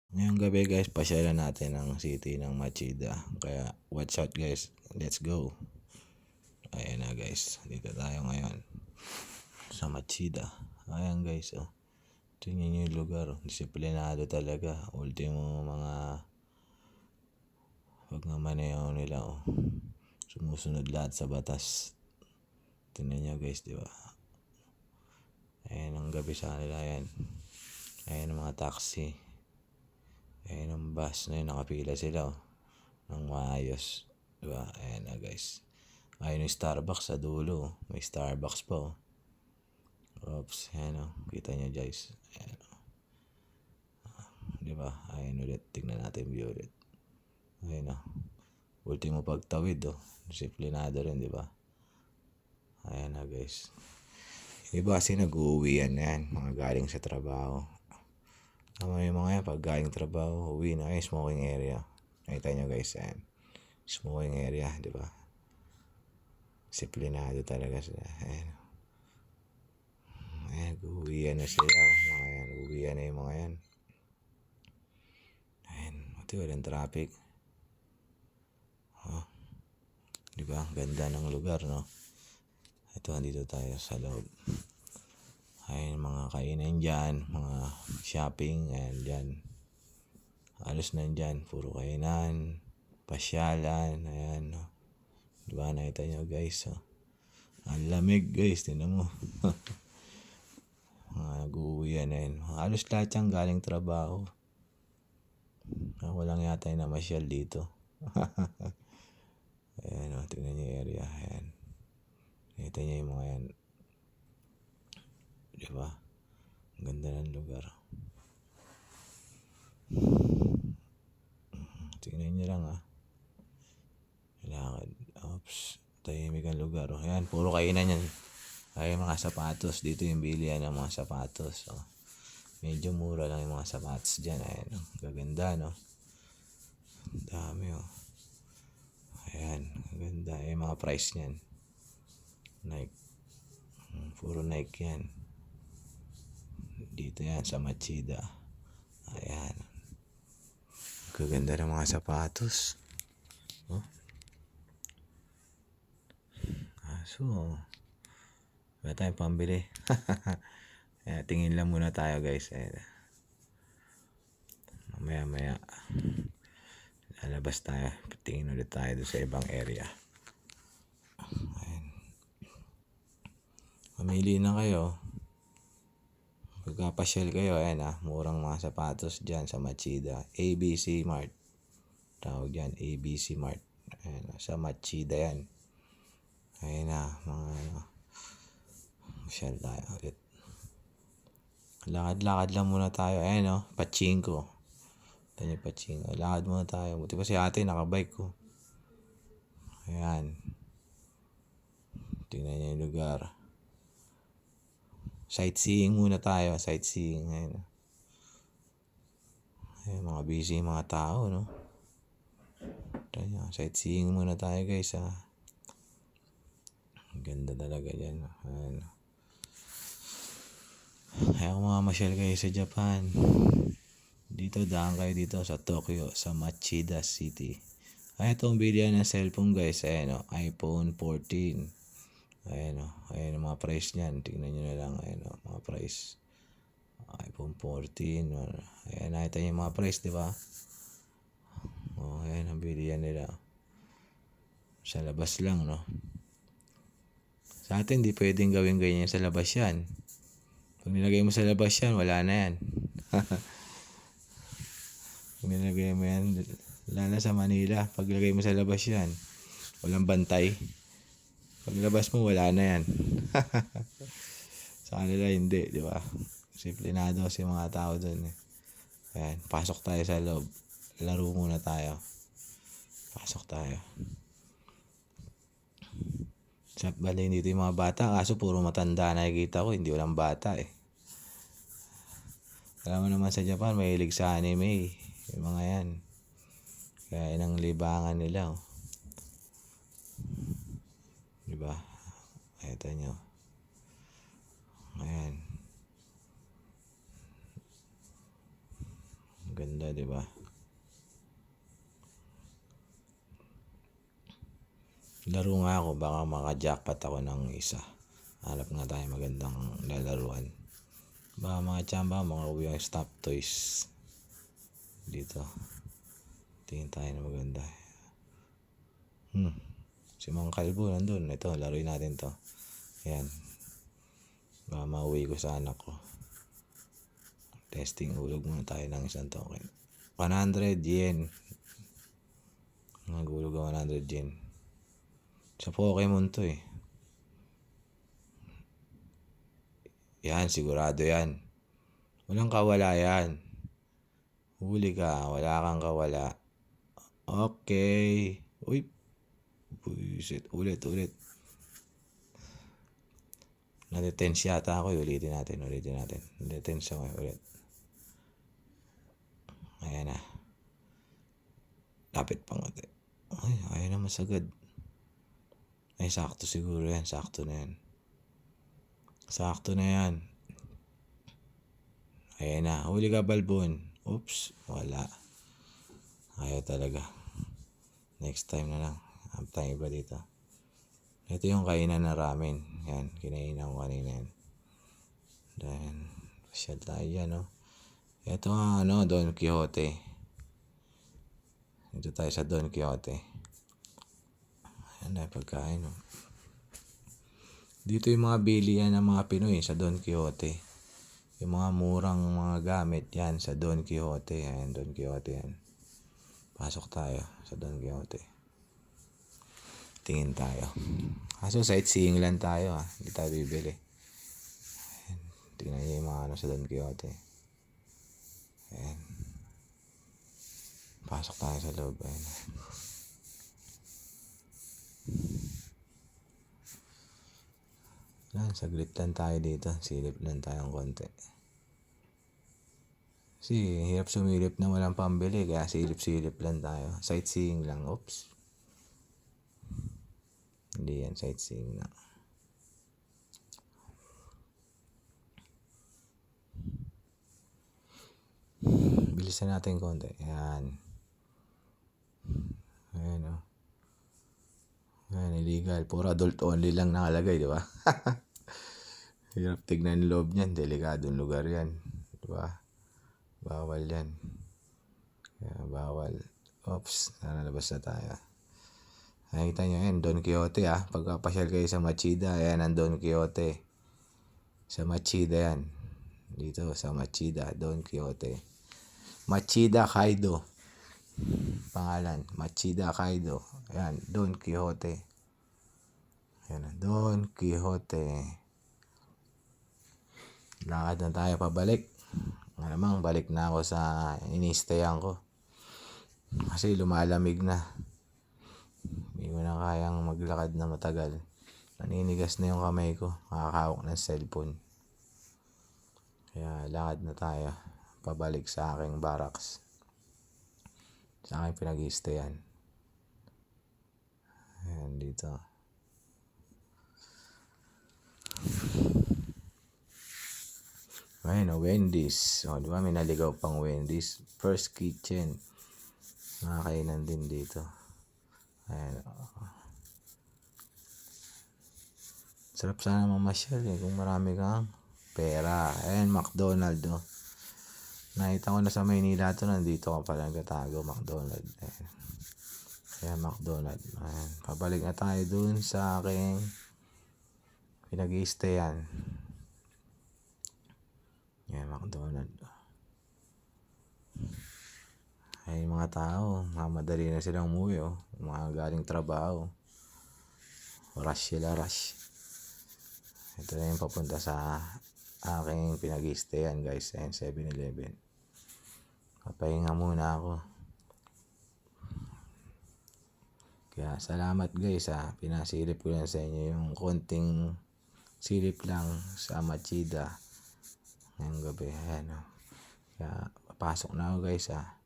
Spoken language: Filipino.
Ngayong gabi guys, pasyalan natin ang city ng Machida. Kaya watch out guys, let's go. Ayan na guys, dito tayo ngayon sa Machida. Ayan guys, oh. Tingnan nyo yung lugar, disiplinado talaga. Ultimo mga wag naman nila, oh. Sumusunod lahat sa batas. Tingnan nyo guys, di ba? Ayan ang gabi sa kanila, ayan. Ayan ang mga taxi. Ayan ang bus na yun, nakapila sila, oh. Nang maayos, diba? Ayan na guys. Ayun yung Starbucks sa dulo, oh. May Starbucks pa, oh. Oops, ayan, oh. Kita nyo guys. Ayan, oh. Diba? Ayan ulit, tignan natin view ulit. Ayan, oh. Ultimo pagtawid, oh. Disiplinado rin, diba? Ayan na guys. Iba kasi nag-uuwi yan, mga galing sa trabaho. Tama yung mga yan, pag galing trabaho, uwi na kayo, smoking area. Nakita nyo guys, ayan. Smoking area, di ba? Disiplinado talaga sila. Ayan. Ayan, uwian na sila. Mga yan, uwian na yung mga yan. Ayan, ito walang traffic. Oh, di ba? Ganda ng lugar, no? Ito, andito tayo sa loob. Ayan, mga kainan dyan, mga shopping, ayan dyan. Halos nandyan, puro kainan, pasyalan, ayan, no? Diba, nakita nyo guys, oh. Ang lamig guys, tinan mo. Mga nag-uuwi na yun. Halos lahat yung galing trabaho. Ako lang yata yung namasyal dito. Ayan, oh, tingnan nyo yung area, ayan. Nakita nyo yung mga yan. Diba? Ang ganda ng lugar. Tingnan nyo lang, ah. Lakad. Oops. Tahimik ang lugar. Oh. Ayan, puro kainan yan. Ay, mga sapatos. Dito yung bilihan ng mga sapatos. Oh. Medyo mura lang yung mga sapatos dyan. Ayan, oh. Gaganda, no? Dami, oh. Ayan, ganda. Ayan, mga price niyan. Nike. Puro Nike yan. Dito yan, sa Machida. Ayan. Gaganda ng mga sapatos. Oh. So, wala tayong pambili. Ayan, tingin lang muna tayo guys. Ayan. Maya lalabas tayo. Tingin ulit tayo doon sa ibang area. Ayan. Mamili na kayo. Pagkapasyal kayo, ayan, ah. Murang mga sapatos dyan sa Machida. ABC Mart. Tawag yan, ABC Mart. Ayan, sa Machida yan. Ayan na, mga pasyal tayo ulit. Lakad-lakad lang muna tayo. Ayan, oh, pachinko. Ito yung pachinko. Lakad muna tayo. Buti pa si ate, nakabike ko. Ayan. Tingnan niyo yung lugar. Sightseeing muna tayo. Sightseeing. Ayan. Ayan, mga busy mga tao, no? Ayan, sightseeing muna tayo, guys, ha. Ganda talaga dyan. Ayan. Kaya kung mamasyal kayo sa Japan, dito, daan kayo dito sa Tokyo, sa Machida City. Ay, itong bilihan ng cellphone, guys. Ayan, oh, iPhone 14. Ayan, oh. Ayan ang mga price niyan. Tingnan nyo na lang. Ayan, oh, mga price. iPhone 14. Ayan, nakita nyo yung mga price, di ba? Oh, ayan ang bilihan nila. Sa labas lang, no? Sa atin, di pwedeng gawin ganyan sa labas yan. Pag nilagay mo sa labas yan, wala na yan. Pag nilagay mo yan, wala na sa Manila. Pag nilagay mo sa labas yan, walang bantay. Pag labas mo, wala na yan. Sa kanila, hindi, di ba? Disiplinado kasi mga tao doon, eh. Ayan, pasok tayo sa loob. Laro muna tayo. Pasok tayo. Sa bali dito yung mga bata, kaso puro matanda nakikita ko, hindi walang bata, eh. Alam mo naman sa Japan, mahilig sa anime, eh. Yung mga yan. Kaya yun ang libangan nila, oh. Diba? Ito nyo. Ayan. Ganda, di ba? Laro nga ako, baka maka-jackpot ako ng isa. Hanap nga tayo magandang lalaruan. Baka mga tsamba, mga uwi ang stop toys. Dito. Tingin tayo na maganda. Si Mang Kalbo nandun. Ito, laruin natin to. Ayan. Baka mauwi ko sa anak ko. Testing, hulog muna tayo ng isang token. 100 yen. Nagulog ang 100 yen. Sa Pokemon to eh. Yan, sigurado yan. Walang kawala yan. Huli ka, wala kang kawala. Okay. Uy. Buisit. Ulit. Nadetense yata ako. Ulitin natin. Nadetense ako ulit. Ayan na. Lapit pang konti. Ay, ayaw na masagad. Ay, sakto siguro yan. Sakto na yan. Ayan na. Huli ka, Balbon. Oops. Wala. Ayaw talaga. Next time na lang. Hamp tayo iba dito. Ito yung kainan na ramen. Yan. Kinainan ko kanina yan. Then, pasyal tayo yan, no? Ito nga, Don Quixote. Ito tayo sa Don Quixote. Ayan na, pagkain, no? Dito yung mga bilihan ng mga Pinoy sa Don Quixote. Yung mga murang mga gamit yan sa Don Quixote. Ayan, Don Quixote yan. Pasok tayo sa Don Quixote. Tingin tayo. Kaso sightseeing lang tayo ha. Hindi tayo bibili. Ayan. Tingnan niyo yung mga sa Don Quixote. Ayan. Pasok tayo sa loob. Ayan. Yan, saglit lang tayo dito. Silip lang tayong konti. Kasi hirap sumilip na walang pambili. Kaya silip-silip lang tayo. Sightseeing lang. Oops. Hindi yan, sightseeing na. Bilisan natin konti. Ayan. Ayan, oh. Ayan, illegal. Puro adult only lang nakalagay, di ba? Hirap tignan yung loob niyan. Delikadong lugar yan. Di ba? Bawal yan. Kaya bawal. Oops, nalabas na tayo. Nakikita nyo yan, Don Quixote ah. Pagkapasyal kayo sa Machida, ayan ang Don Quixote. Sa Machida yan. Dito sa Machida, Don Quixote. Machida Kaido. Pangalan, Machida Kaido. Ayan, Don Quixote. Ayan, Don Quixote. Lakad na tayo pabalik. Malamang balik na ako sa inistayan ko. Kasi lumalamig na. Hindi ko na kayang maglakad na matagal. Naninigas na yung kamay ko. Nakakahawak ng cellphone. Kaya lakad na tayo. Pabalik sa aking barracks. Sa aking pinag-i-stayan. Ayan dito. Ayan, Wendy's. O, diba may naligaw pang Wendy's. First Kitchen. Nakakainan din dito. Ayan. Sarap sana mamasyal eh. Kung marami kang pera. Ayan, McDonald's. Oh. Nakita ko na sa Maynila ito. Nandito ka pala nagtatago. McDonald's. Ayan. Ayan, McDonald's. Ayan. Pabalik na tayo dun sa aking pinag-i-stayan. Ayan, McDonald's. Ay, mga tao, mamadali na silang umuwi, oh. Mga galing trabaho. Rush sila, rush. Ito na yung papunta sa aking pinag-i-stayan, guys. Ayan, 7-Eleven. Papahinga muna ako. Kaya, salamat guys, ha. Pinasilip ko lang sa inyo yung konting silip lang sa Machida ngayong gabi. Ayan, oh. Kaya, papasok na ako guys, ha.